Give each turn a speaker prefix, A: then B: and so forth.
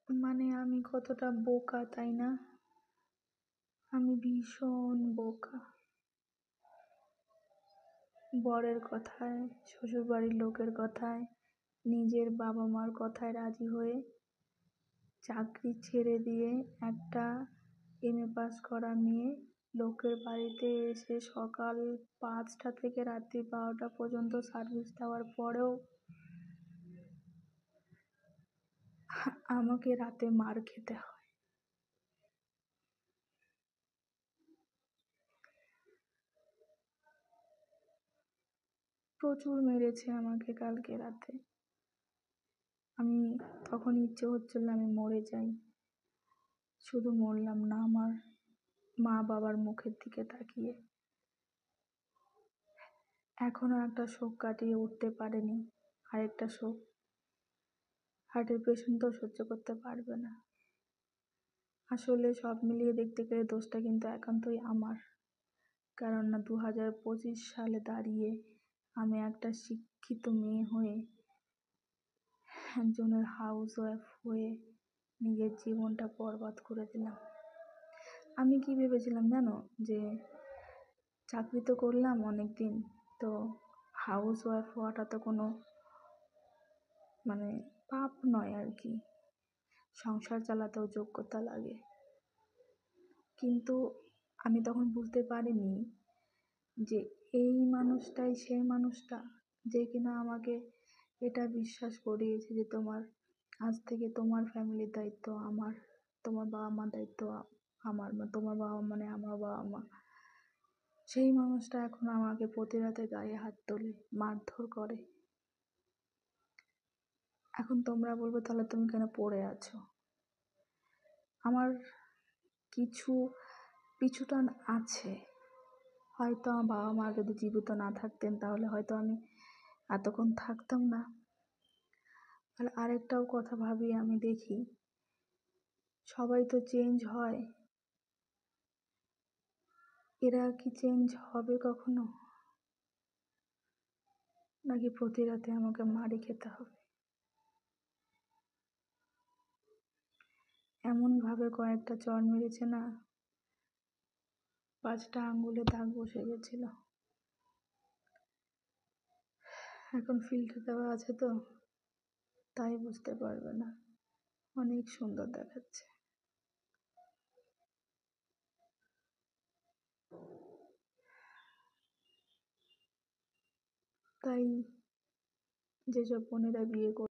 A: মানে আমি কতটা বোকা, তাই না? আমি ভীষণ বোকা। বরের কথায়, শ্বশুরবাড়ির লোকের কথায়, নিজের বাবা মার কথায় রাজি হয়ে চাকরি ছেড়ে দিয়ে একটা এমএ পাস করা মেয়ে লোকের বাড়িতে এসে সকাল 5টা থেকে রাত্রি 12টা পর্যন্ত সার্ভিস দেওয়ার পরেও আমাকে রাতে মার খেতে হয়। প্রচুর মেরেছে আমাকে কালকে রাতে। আমি তখন ইচ্ছে হচ্ছিল আমি মরে যাই, শুধু মরলাম না আমার মা বাবার মুখের দিকে তাকিয়ে। এখনো একটা শোক কাটিয়ে উঠতে পারেনি, আরেকটা শোক। হার্টের পেশেন্ট তো সহ্য করতে পারবে না। আসলে সব মিলিয়ে দেখতে গেলে দোষটা কিন্তু একান্তই আমার, কারণ না 2025 সালে দাঁড়িয়ে আমি একটা শিক্ষিত মেয়ে হয়ে একজনের হাউস ওয়াইফ হয়ে নিজের জীবনটা বরবাদ করে দিলাম। আমি কি ভেবেছিলাম জানো, যে চাকরি তো করলাম অনেক দিন, তো হাউস ওয়াইফ হওয়াটা তো কোনো মানে পাপ নয় আর কি, সংসার চালাতেও যোগ্যতা লাগে। কিন্তু আমি তখন বুঝতে পারিনি যে এই মানুষটাই সেই মানুষটা যে কিনা আমাকে এটা বিশ্বাস করিয়েছে যে তোমার আজ থেকে তোমার ফ্যামিলির দায়িত্ব আমার, তোমার বাবা মার দায়িত্ব আমার, তোমার বাবা মানে আমার বাবা মা। সেই মানুষটা এখন আমাকে প্রতি রাতে গায়ে হাত তোলে, মারধর করে। এখন তোমরা বলবে তাহলে তুমি কেন পড়ে আছো? আমার কিছু পিছুটান আছে। হয়তো আমার বাবা মা যদি জীবিত না থাকতেন তাহলে হয়তো আমি এতক্ষণ থাকতাম না। আর আরেকটাও কথা ভাবি, আমি দেখি সবাই তো চেঞ্জ হয়, এরা কি চেঞ্জ হবে কখনো? নাকি প্রতি রাতে আমাকে মারি খেতে হবে? এমন ভাবে কয়েকটা চড় মেরেছে না, 5টা আঙ্গুলে দাগ বসে গেছিল। এখন ফিল্টার দেওয়া আছে তো তাই বুঝতে পারবে না, অনেক সুন্দর দেখাচ্ছে। তাই যেসব বোনেরা বিয়ে